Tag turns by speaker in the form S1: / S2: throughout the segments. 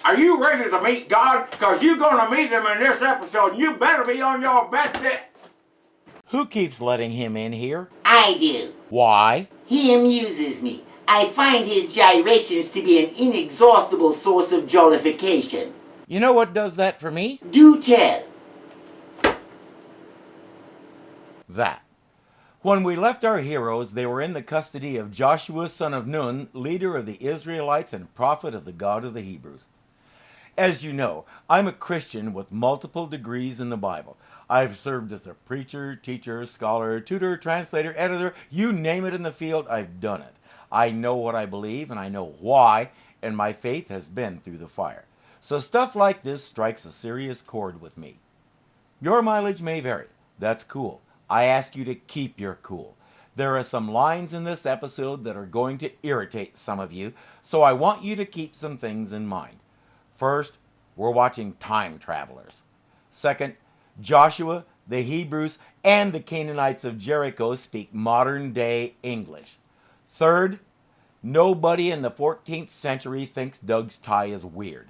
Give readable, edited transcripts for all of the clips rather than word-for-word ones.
S1: Are you ready to meet God? Because you're going to meet him in this episode, and you better be on your best bit.
S2: Who keeps letting him in here?
S3: I do.
S2: Why?
S3: He amuses me. I find his gyrations to be an inexhaustible source of jollification.
S2: You know what does that for me?
S3: Do tell.
S2: That. When we left our heroes, they were in the custody of Joshua son of Nun, leader of the Israelites and prophet of the God of the Hebrews. As you know, I'm a Christian with multiple degrees in the Bible. I've served as a preacher, teacher, scholar, tutor, translator, editor, you name it in the field, I've done it. I know what I believe and I know why, and my faith has been through the fire. So stuff like this strikes a serious chord with me. Your mileage may vary. That's cool. I ask you to keep your cool. There are some lines in this episode that are going to irritate some of you, so I want you to keep some things in mind. First, we're watching time travelers. Second, Joshua, the Hebrews, and the Canaanites of Jericho speak modern-day English. Third, nobody in the 14th century thinks Doug's tie is weird.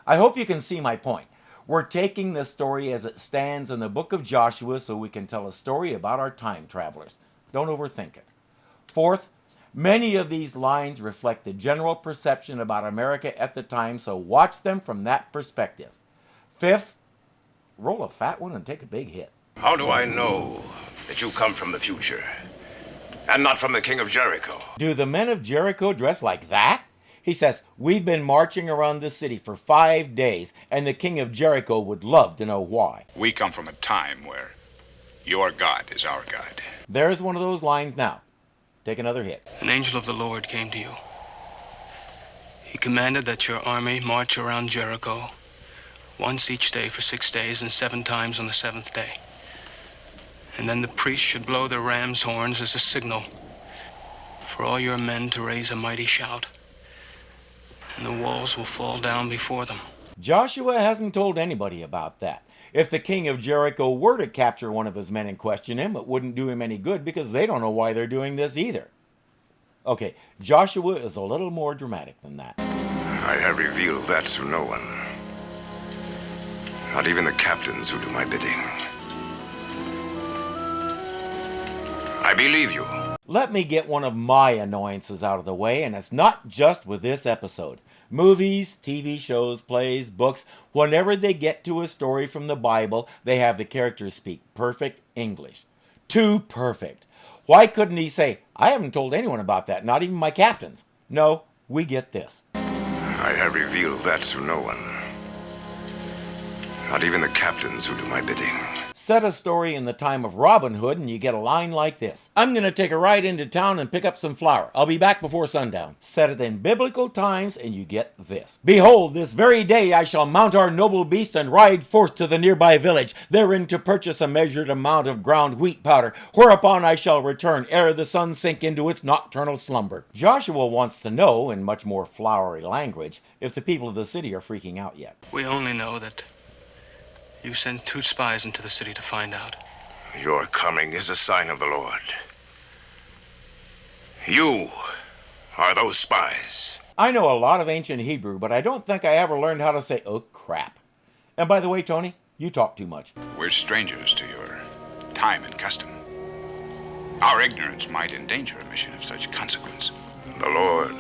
S2: I hope you can see my point. We're taking this story as it stands in the book of Joshua so we can tell a story about our time travelers. Don't overthink it. Fourth, many of these lines reflect the general perception about America at the time, so watch them from that perspective. Fifth, roll a fat one and take a big hit.
S4: How do I know that you come from the future and not from the king of Jericho?
S2: Do the men of Jericho dress like that? He says, we've been marching around the city for 5 days, and the king of Jericho would love to know why.
S5: We come from a time where your God is our God.
S2: There's one of those lines now. Take another hit.
S6: An angel of the Lord came to you. He commanded that your army march around Jericho once each day for 6 days and 7 times on the 7th day. And then the priests should blow their ram's horns as a signal for all your men to raise a mighty shout. And the walls will fall down before them.
S2: Joshua hasn't told anybody about that. If the king of Jericho were to capture one of his men and question him, it wouldn't do him any good because they don't know why they're doing this either. Okay, Joshua is a little more dramatic than that.
S4: I have revealed that to no one. Not even the captains who do my bidding. I believe you.
S2: Let me get one of my annoyances out of the way, and it's not just with this episode. Movies, TV shows, plays, books, whenever they get to a story from the Bible, they have the characters speak perfect English. Too perfect. Why couldn't he say, I haven't told anyone about that, not even my captains? No, we get this.
S4: I have revealed that to no one. Not even the captains who do my bidding.
S2: Set a story in the time of Robin Hood and you get a line like this. I'm going to take a ride into town and pick up some flour. I'll be back before sundown. Set it in biblical times and you get this. Behold, this very day I shall mount our noble beast and ride forth to the nearby village, therein to purchase a measured amount of ground wheat powder, whereupon I shall return ere the sun sink into its nocturnal slumber. Joshua wants to know, in much more flowery language, if the people of the city are freaking out yet.
S6: We only know that you sent 2 spies into the city to find out.
S4: Your coming is a sign of the Lord. You are those spies.
S2: I know a lot of ancient Hebrew, but I don't think I ever learned how to say, oh crap. And by the way, Tony, you talk too much.
S5: We're strangers to your time and custom. Our ignorance might endanger a mission of such consequence.
S4: The Lord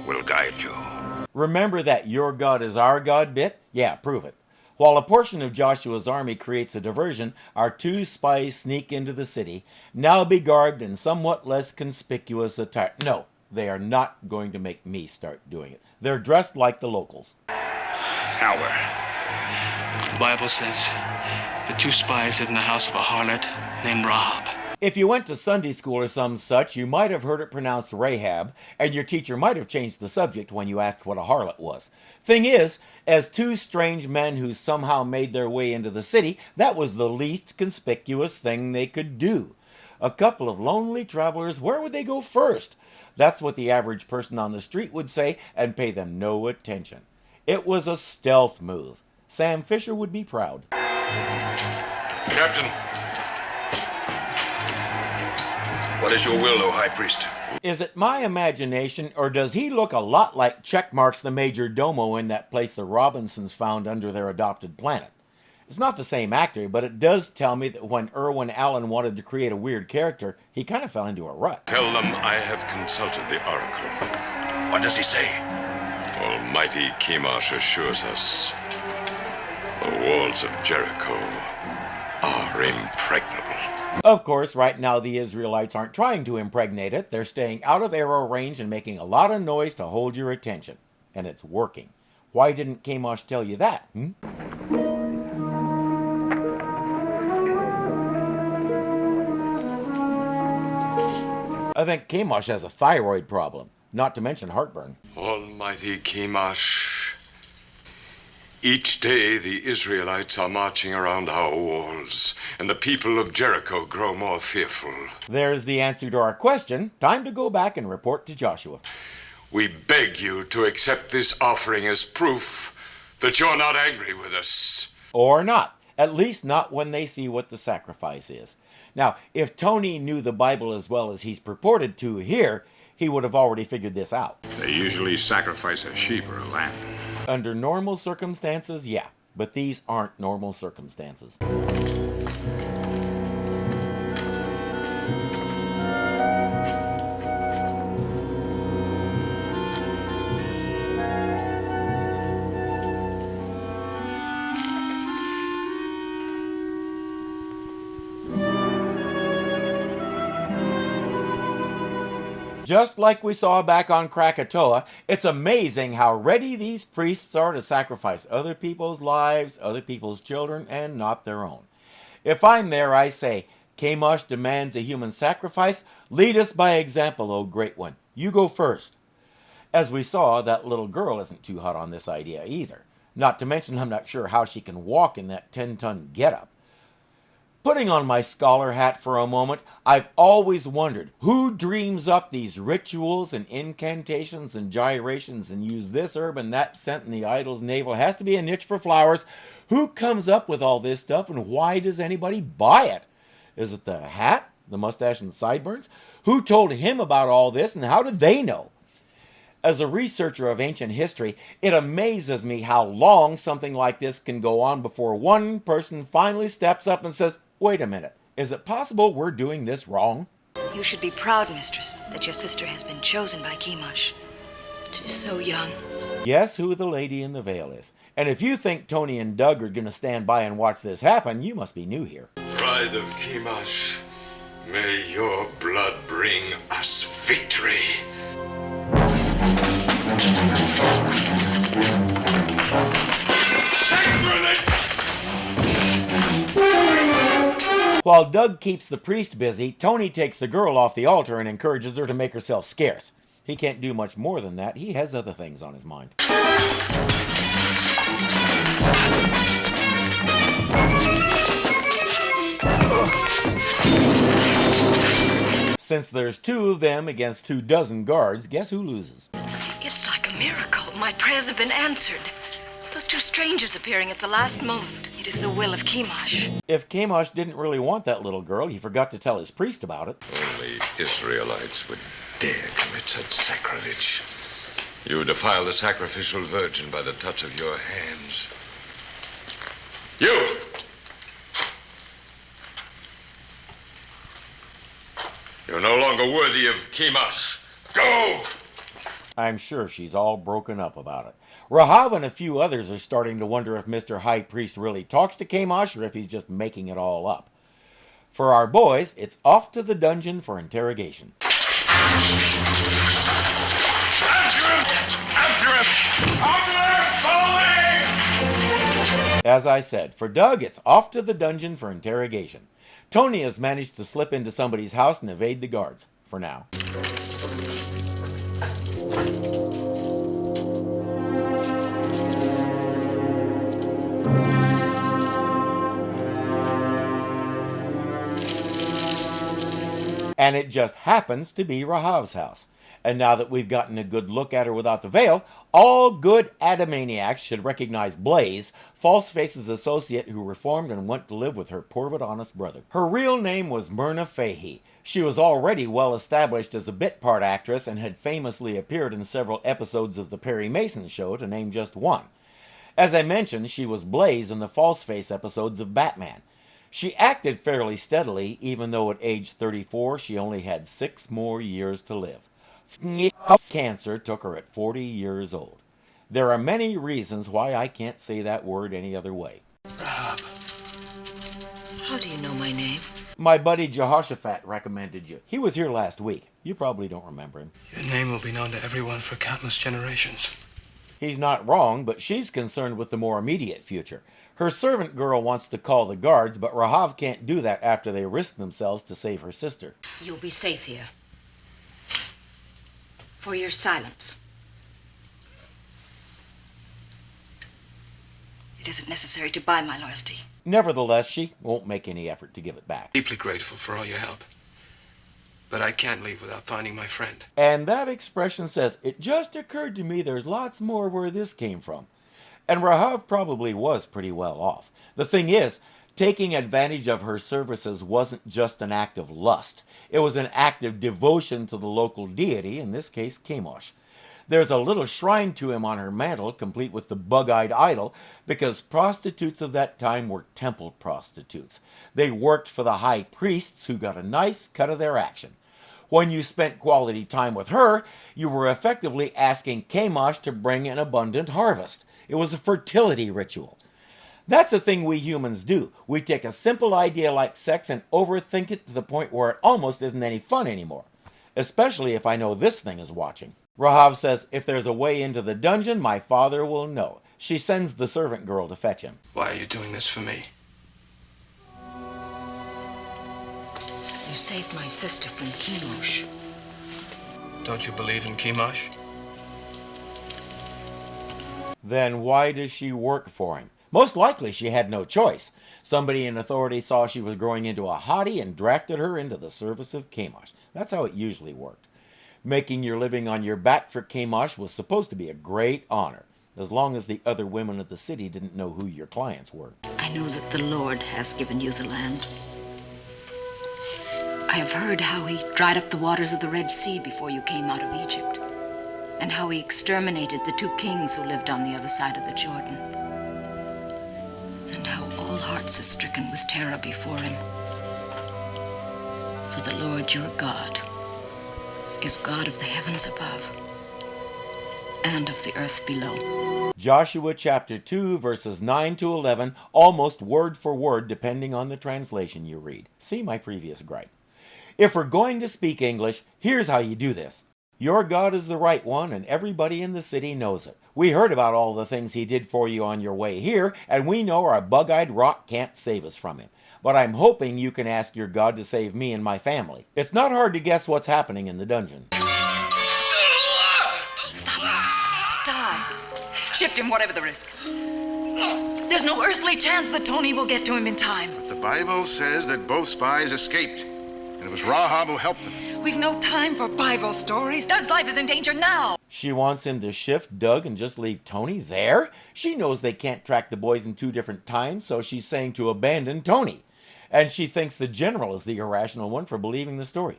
S4: will guide you.
S2: Remember that your God is our God bit? Yeah, prove it. While a portion of Joshua's army creates a diversion, our 2 spies sneak into the city, now begarbed in somewhat less conspicuous attire. No, they are not going to make me start doing it. They're dressed like the locals.
S5: Now where?
S6: The Bible says the 2 spies hid in the house of a harlot named Rahab.
S2: If you went to Sunday school or some such, you might have heard it pronounced Rahab, and your teacher might have changed the subject when you asked what a harlot was. Thing is, as 2 strange men who somehow made their way into the city, that was the least conspicuous thing they could do. A couple of lonely travelers, where would they go first? That's what the average person on the street would say and pay them no attention. It was a stealth move. Sam Fisher would be proud.
S4: Captain. What is your will, O High Priest?
S2: Is it my imagination, or does he look a lot like Checkmarks the Major Domo in that place the Robinsons found under their adopted planet? It's not the same actor, but it does tell me that when Irwin Allen wanted to create a weird character, he kind of fell into a rut.
S7: Tell them I have consulted the Oracle.
S4: What does he say?
S7: Almighty Chemosh assures us the walls of Jericho are impregnable.
S2: Of course, right now the Israelites aren't trying to impregnate it. They're staying out of arrow range and making a lot of noise to hold your attention. And it's working. Why didn't Chemosh tell you that? I think Chemosh has a thyroid problem, not to mention heartburn.
S7: Almighty Chemosh, each day the Israelites are marching around our walls, and the people of Jericho grow more fearful.
S2: There's the answer to our question. Time to go back and report to Joshua.
S7: We beg you to accept this offering as proof that you're not angry with us.
S2: Or not. At least not when they see what the sacrifice is. Now, if Tony knew the Bible as well as he's purported to here, he would have already figured this out.
S5: They usually sacrifice a sheep or a lamb.
S2: Under normal circumstances, yeah. But these aren't normal circumstances. Just like we saw back on Krakatoa, it's amazing how ready these priests are to sacrifice other people's lives, other people's children, and not their own. If I'm there, I say, Chemosh demands a human sacrifice. Lead us by example, O Great One. You go first. As we saw, that little girl isn't too hot on this idea either. Not to mention, I'm not sure how she can walk in that 10-ton getup. Putting on my scholar hat for a moment, I've always wondered who dreams up these rituals and incantations and gyrations and use this herb and that scent in the idol's navel. It has to be a niche for flowers. Who comes up with all this stuff and why does anybody buy it? Is it the hat, the mustache and sideburns? Who told him about all this and how did they know? As a researcher of ancient history, it amazes me how long something like this can go on before one person finally steps up and says, wait a minute, is it possible we're doing this wrong?
S8: You should be proud, mistress, that your sister has been chosen by Chemosh. She's so young.
S2: Guess who the lady in the veil is. And if you think Tony and Doug are going to stand by and watch this happen, you must be new here.
S7: Bride of Chemosh, may your blood bring us victory.
S2: While Doug keeps the priest busy, Tony takes the girl off the altar and encourages her to make herself scarce. He can't do much more than that. He has other things on his mind. Since there's two of them against 24 guards, guess who loses?
S8: It's like a miracle. My prayers have been answered. Those two strangers appearing at the last moment. It is the will of Chemosh.
S2: If Chemosh didn't really want that little girl, he forgot to tell his priest about it.
S7: Only Israelites would dare commit such sacrilege. You defile the sacrificial virgin by the touch of your hands. You! You're no longer worthy of Chemosh. Go!
S2: I'm sure she's all broken up about it. Rahab and a few others are starting to wonder if Mr. High Priest really talks to Chemosh or if he's just making it all up. For our boys, it's off to the dungeon for interrogation. As I said, for Doug, it's off to the dungeon for interrogation. Tony has managed to slip into somebody's house and evade the guards, for now. and it just happens to be Rahab's house. And now that we've gotten a good look at her without the veil, all good Adamaniacs should recognize Blaze, Falseface's associate who reformed and went to live with her poor but honest brother. Her real name was Myrna Fahey. She was already well established as a bit part actress and had famously appeared in several episodes of The Perry Mason Show, to name just one. As I mentioned, she was Blaze in the Falseface episodes of Batman. She acted fairly steadily, even though at age 34 she only had 6 more years to live. Cancer took her at 40 years old. There are many reasons why I can't say that word any other way.
S6: Rahab.
S8: How do you know my name?
S2: My buddy Jehoshaphat recommended you. He was here last week. You probably don't remember him.
S6: Your name will be known to everyone for countless generations.
S2: He's not wrong, but she's concerned with the more immediate future. Her servant girl wants to call the guards, but Rahab can't do that after they risk themselves to save her sister.
S8: You'll be safe here. For your silence. It isn't necessary to buy my loyalty.
S2: Nevertheless, she won't make any effort to give it back.
S6: Deeply grateful for all your help. But I can't leave without finding my friend.
S2: And that expression says, it just occurred to me there's lots more where this came from. And Rahab probably was pretty well off. The thing is, taking advantage of her services wasn't just an act of lust. It was an act of devotion to the local deity, in this case, Chemosh. There's a little shrine to him on her mantle, complete with the bug-eyed idol, because prostitutes of that time were temple prostitutes. They worked for the high priests, who got a nice cut of their action. When you spent quality time with her, you were effectively asking Chemosh to bring an abundant harvest. It was a fertility ritual. That's the thing we humans do. We take a simple idea like sex and overthink it to the point where it almost isn't any fun anymore. Especially if I know this thing is watching. Rahab says, if there's a way into the dungeon, my father will know. She sends the servant girl to fetch him.
S6: Why are you doing this for me?
S8: You saved my sister from Chemosh.
S6: Don't you believe in Chemosh?
S2: Then why does she work for him? Most likely she had no choice. Somebody in authority saw she was growing into a hottie and drafted her into the service of Chemosh. That's how it usually worked. Making your living on your back for Chemosh was supposed to be a great honor, as long as the other women of the city didn't know who your clients were.
S8: I know that the Lord has given you the land. I have heard how he dried up the waters of the Red Sea before you came out of Egypt, and how he exterminated the 2 kings who lived on the other side of the Jordan, and how all hearts are stricken with terror before him. For the Lord your God is God of the heavens above and of the earth below.
S2: Joshua chapter 2, verses 9 to 11, almost word for word depending on the translation you read. See my previous gripe. If we're going to speak English, here's how you do this. Your God is the right one, and everybody in the city knows it. We heard about all the things he did for you on your way here, and we know our bug-eyed rock can't save us from him. But I'm hoping you can ask your God to save me and my family. It's not hard to guess what's happening in the dungeon.
S8: Stop it. Die. Shift him, whatever the risk. There's no earthly chance that Tony will get to him in time.
S9: But the Bible says that both spies escaped, and it was Rahab who helped them.
S8: We've no time for Bible stories. Doug's life is in danger now.
S2: She wants him to shift Doug and just leave Tony there? She knows they can't track the boys in 2 different times, so she's saying to abandon Tony. And she thinks the general is the irrational one for believing the story.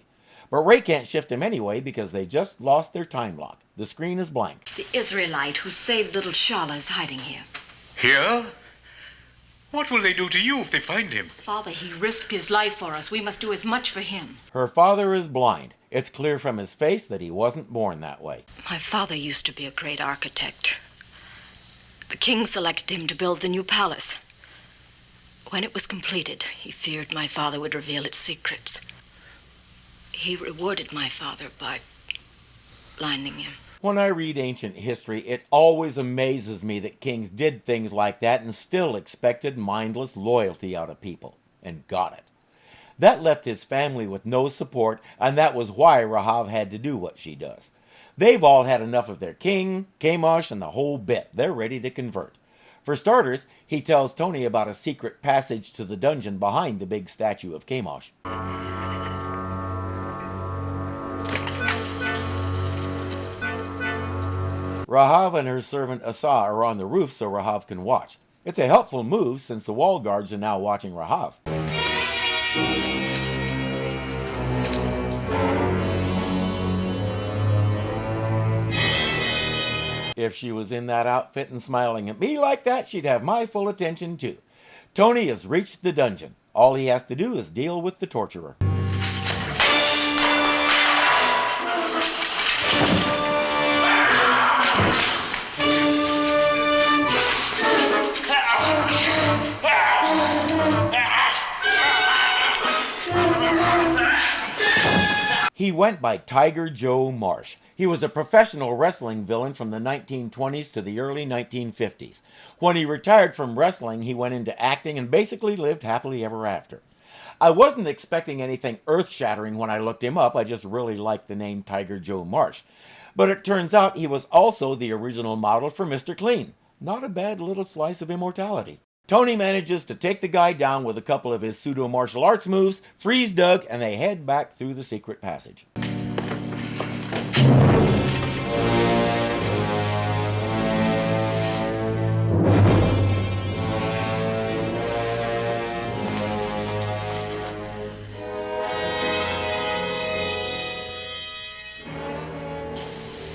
S2: But Ray can't shift him anyway because they just lost their time lock. The screen is blank.
S8: The Israelite who saved little Shala is hiding here.
S5: Here? What will they do to you if they find him?
S8: Father, he risked his life for us. We must do as much for him.
S2: Her father is blind. It's clear from his face that he wasn't born that way.
S8: My father used to be a great architect. The king selected him to build the new palace. When it was completed, he feared my father would reveal its secrets. He rewarded my father by blinding him.
S2: When I read ancient history, it always amazes me that kings did things like that and still expected mindless loyalty out of people, and got it. That left his family with no support, and that was why Rahab had to do what she does. They've all had enough of their king, Chemosh, and the whole bit. They're ready to convert. For starters, he tells Tony about a secret passage to the dungeon behind the big statue of Chemosh. Rahab and her servant Asa are on the roof so Rahab can watch. It's a helpful move since the wall guards are now watching Rahab. If she was in that outfit and smiling at me like that, she'd have my full attention too. Tony has reached the dungeon. All he has to do is deal with the torturer. He went by Tiger Joe Marsh. He was a professional wrestling villain from the 1920s to the early 1950s. When he retired from wrestling, he went into acting and basically lived happily ever after. I wasn't expecting anything earth-shattering when I looked him up. I just really liked the name Tiger Joe Marsh. But it turns out he was also the original model for Mr. Clean. Not a bad little slice of immortality. Tony manages to take the guy down with a couple of his pseudo-martial arts moves, frees Doug, and they head back through the secret passage.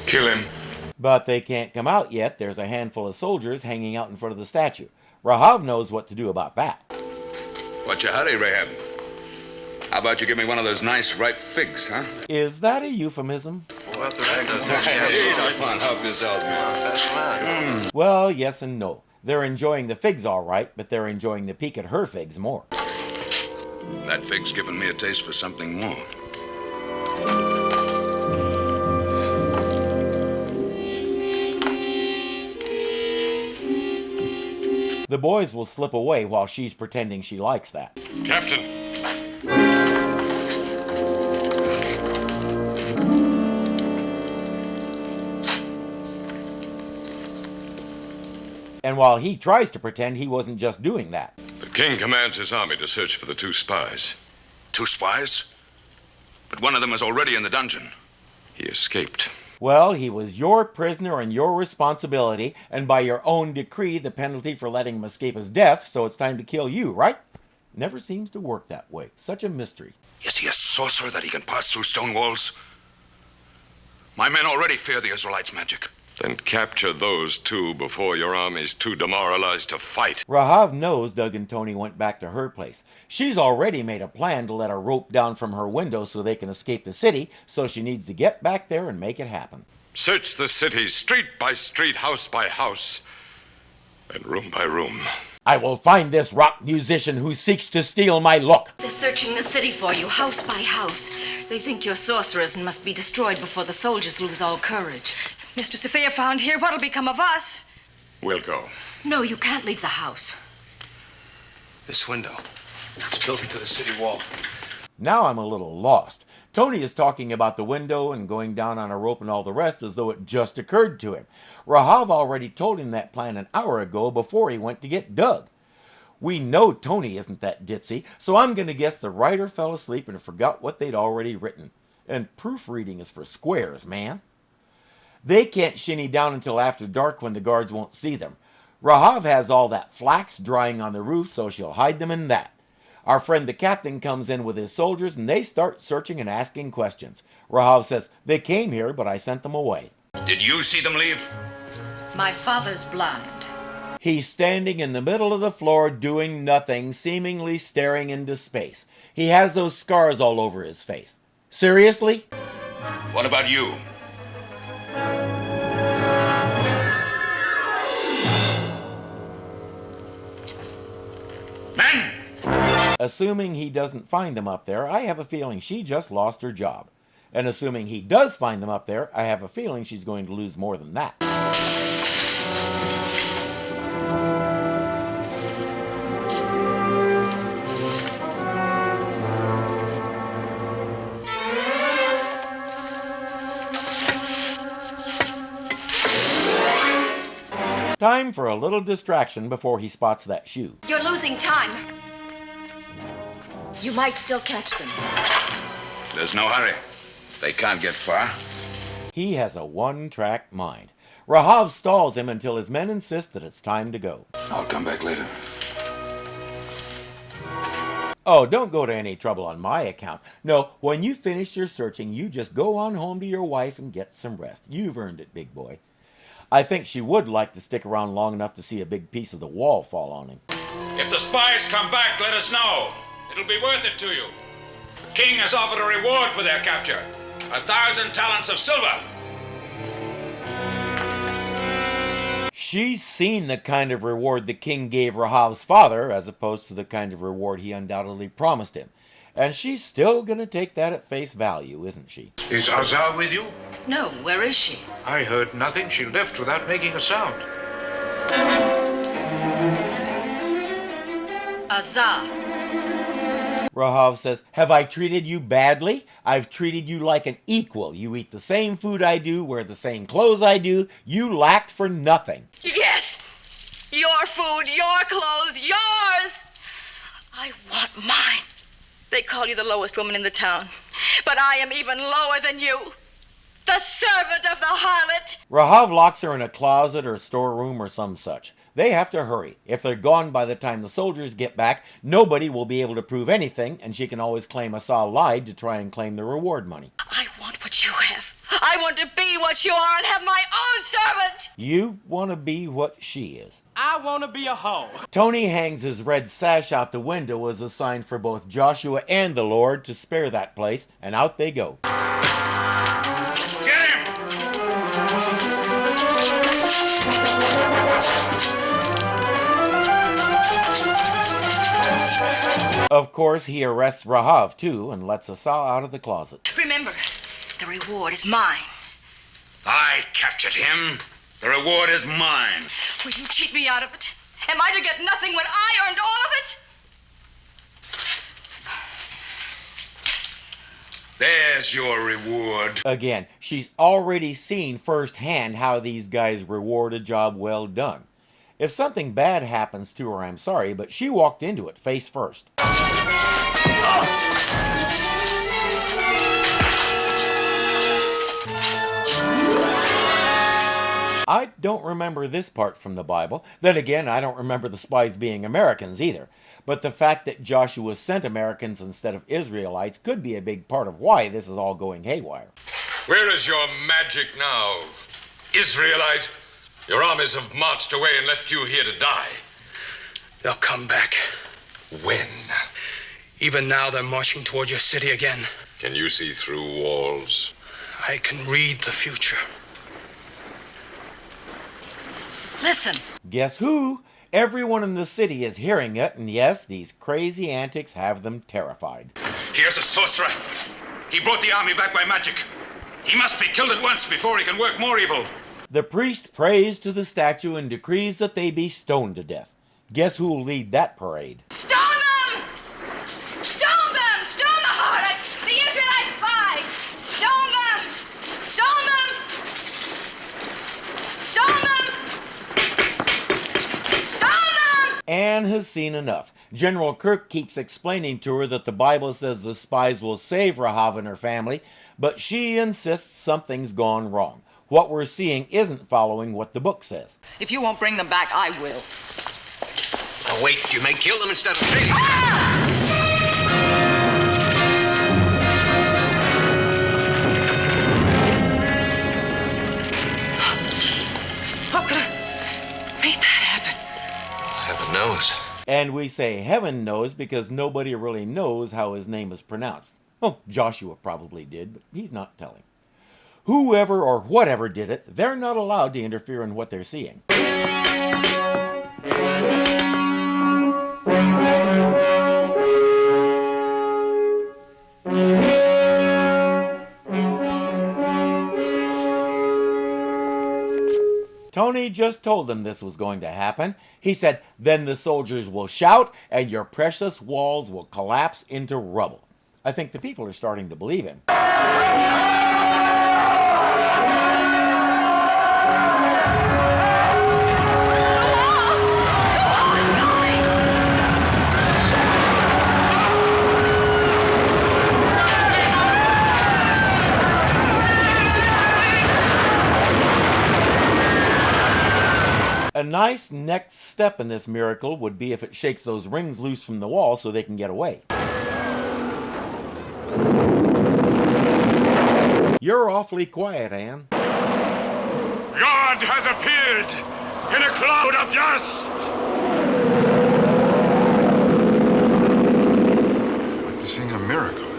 S7: Kill him.
S2: But they can't come out yet. There's a handful of soldiers hanging out in front of the statue. Rahab knows what to do about that.
S5: What's your hurry, Rahab? How about you give me one of those nice ripe figs, huh?
S2: Is that a euphemism?
S5: Come on, help yourself, man.
S2: Well, yes and no. They're enjoying the figs all right, but they're enjoying the peek at her figs more.
S5: That fig's given me a taste for something more.
S2: The boys will slip away while she's pretending she likes that.
S7: Captain.
S2: And while he tries to pretend he wasn't just doing that.
S7: The king commands his army to search for the 2 spies.
S5: 2 spies? But one of them is already in the dungeon.
S7: He escaped.
S2: Well, he was your prisoner and your responsibility, and by your own decree, the penalty for letting him escape is death, so it's time to kill you, right? Never seems to work that way. Such a mystery.
S5: Is he a sorcerer that he can pass through stone walls? My men already fear the Israelites' magic.
S7: Then capture those 2 before your army's too demoralized to fight.
S2: Rahab knows Doug and Tony went back to her place. She's already made a plan to let a rope down from her window so they can escape the city, so she needs to get back there and make it happen.
S7: Search the city street by street, house by house, and room by room.
S2: I will find this rock musician who seeks to steal my look.
S8: They're searching the city for you, house by house. They think you're sorcerers and must be destroyed before the soldiers lose all courage.
S10: Mistress, if they are found here, what'll become of us?
S7: We'll go.
S8: No, you can't leave the house.
S6: This window, it's built into the city wall.
S2: Now I'm a little lost. Tony is talking about the window and going down on a rope and all the rest as though it just occurred to him. Rahab already told him that plan an hour ago before he went to get Doug. We know Tony isn't that ditzy, so I'm going to guess the writer fell asleep and forgot what they'd already written. And proofreading is for squares, man. They can't shinny down until after dark when the guards won't see them. Rahab has all that flax drying on the roof, so she'll hide them in that. Our friend the captain comes in with his soldiers, and they start searching and asking questions. Rahab says, they came here, but I sent them away.
S5: Did you see them leave?
S10: My father's blind.
S2: He's standing in the middle of the floor doing nothing, seemingly staring into space. He has those scars all over his face. Seriously?
S5: What about you? Men!
S2: Assuming he doesn't find them up there, I have a feeling she just lost her job. And assuming he does find them up there, I have a feeling she's going to lose more than that. Time for a little distraction before he spots that shoe.
S8: You're losing time. You might still catch them.
S5: There's no hurry. They can't get far.
S2: He has a one-track mind. Rahab stalls him until his men insist that it's time to go.
S5: I'll come back later.
S2: Oh, don't go to any trouble on my account. No, when you finish your searching, you just go on home to your wife and get some rest. You've earned it, big boy. I think she would like to stick around long enough to see a big piece of the wall fall on him.
S5: If the spies come back, let us know. It'll be worth it to you. The king has offered a reward for their capture. 1,000 talents of silver.
S2: She's seen the kind of reward the king gave Rahab's father, as opposed to the kind of reward he undoubtedly promised him. And she's still going to take that at face value, isn't she?
S11: Is Azar with you?
S8: No, where is she?
S11: I heard nothing. She left without making a sound.
S8: Azar.
S2: Rahab says, "Have I treated you badly? I've treated you like an equal. You eat the same food I do, wear the same clothes I do. You lacked for nothing."
S10: Yes! Your food, your clothes, yours! I want mine. They call you the lowest woman in the town, but I am even lower than you. The servant of the harlot.
S2: Rahab locks her in a closet or storeroom or some such. They have to hurry. If they're gone by the time the soldiers get back, nobody will be able to prove anything, and she can always claim Asa lied to try and claim the reward money.
S10: I want what you have. I want to be what you are and have my own servant.
S2: You want to be what she is.
S12: I want to be a hoe.
S2: Tony hangs his red sash out the window as a sign for both Joshua and the Lord to spare that place, and out they go.
S5: Get him!
S2: Of course, he arrests Rahab too and lets Asa out of the closet.
S10: Remember, the reward is mine.
S5: I captured him. The reward is mine.
S10: Will you cheat me out of it? Am I to get nothing when I earned all of it?
S5: There's your reward.
S2: Again, she's already seen firsthand how these guys reward a job well done. If something bad happens to her, I'm sorry, but she walked into it face first. I don't remember this part from the Bible. Then again, I don't remember the spies being Americans either. But the fact that Joshua sent Americans instead of Israelites could be a big part of why this is all going haywire.
S7: Where is your magic now, Israelite? Your armies have marched away and left you here to die.
S6: They'll come back.
S7: When?
S6: Even now they're marching toward your city again.
S7: Can you see through walls?
S6: I can read the future.
S8: Listen.
S2: Guess who? Everyone in the city is hearing it, and yes, these crazy antics have them terrified.
S5: Here's a sorcerer. He brought the army back by magic. He must be killed at once before he can work more evil.
S2: The priest prays to the statue and decrees that they be stoned to death. Guess who'll lead that parade?
S10: Stone them! Stone them! Stone the harlot! The Israelite spy! Stone them! Stone them! Stone them! Stone them!
S2: Anne has seen enough. General Kirk keeps explaining to her that the Bible says the spies will save Rahab and her family, but she insists something's gone wrong. What we're seeing isn't following what the book says.
S10: If you won't bring them back, I will.
S13: Oh, wait, you may kill them instead of shooting.
S10: How could I make that happen?
S7: Heaven knows.
S2: And we say heaven knows because nobody really knows how his name is pronounced. Oh, Joshua probably did, but he's not telling. Whoever or whatever did it, they're not allowed to interfere in what they're seeing. Tony just told them this was going to happen. He said, then the soldiers will shout and your precious walls will collapse into rubble. I think the people are starting to believe him. nice next step in this miracle would be if it shakes those rings loose from the wall so they can get away. You're awfully quiet, Anne.
S12: God has appeared in a cloud of dust!
S9: Witnessing a miracle.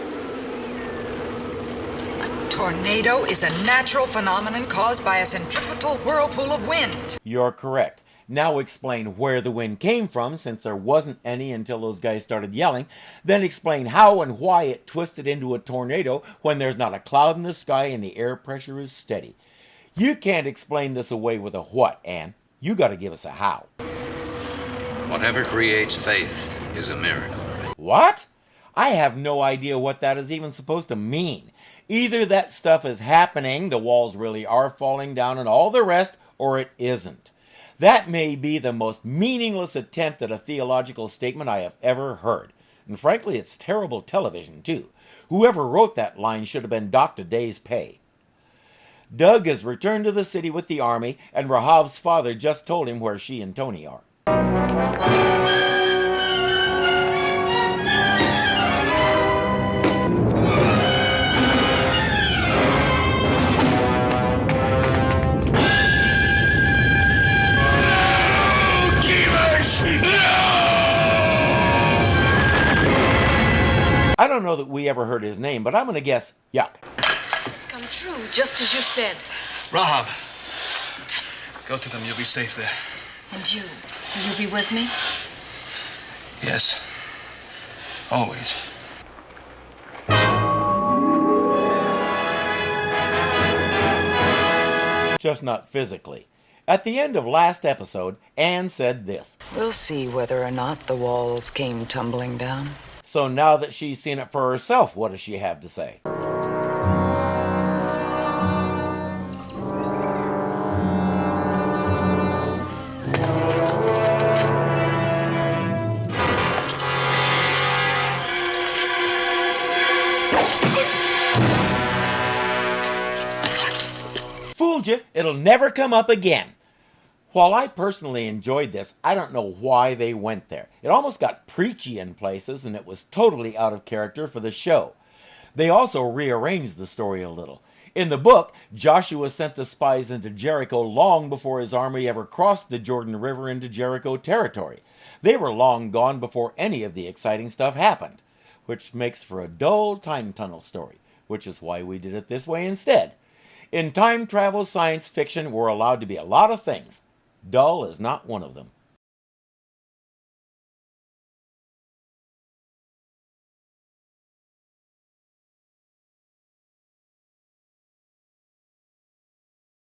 S14: A tornado is a natural phenomenon caused by a centripetal whirlpool of wind.
S2: You're correct. Now explain where the wind came from, since there wasn't any until those guys started yelling. Then explain how and why it twisted into a tornado when there's not a cloud in the sky and the air pressure is steady. You can't explain this away with a what, Anne. You got to give us a how.
S13: Whatever creates faith is a miracle.
S2: What? I have no idea what that is even supposed to mean. Either that stuff is happening, the walls really are falling down and all the rest, or it isn't. That may be the most meaningless attempt at a theological statement I have ever heard. And frankly, it's terrible television, too. Whoever wrote that line should have been docked a day's pay. Doug has returned to the city with the army, and Rahab's father just told him where she and Tony are. I don't know that we ever heard his name, but I'm going to guess Yuck.
S10: It's come true, just as you said.
S6: Rahab, go to them. You'll be safe there.
S8: And you? Will you be with me?
S6: Yes. Always.
S2: Just not physically. At the end of last episode, Anne said this.
S14: We'll see whether or not the walls came tumbling down.
S2: So now that she's seen it for herself, what does she have to say? Fooled you, it'll never come up again. While I personally enjoyed this, I don't know why they went there. It almost got preachy in places, and it was totally out of character for the show. They also rearranged the story a little. In the book, Joshua sent the spies into Jericho long before his army ever crossed the Jordan River into Jericho territory. They were long gone before any of the exciting stuff happened, which makes for a dull time tunnel story, which is why we did it this way instead. In time travel science fiction, we're allowed to be a lot of things. Dull is not one of them.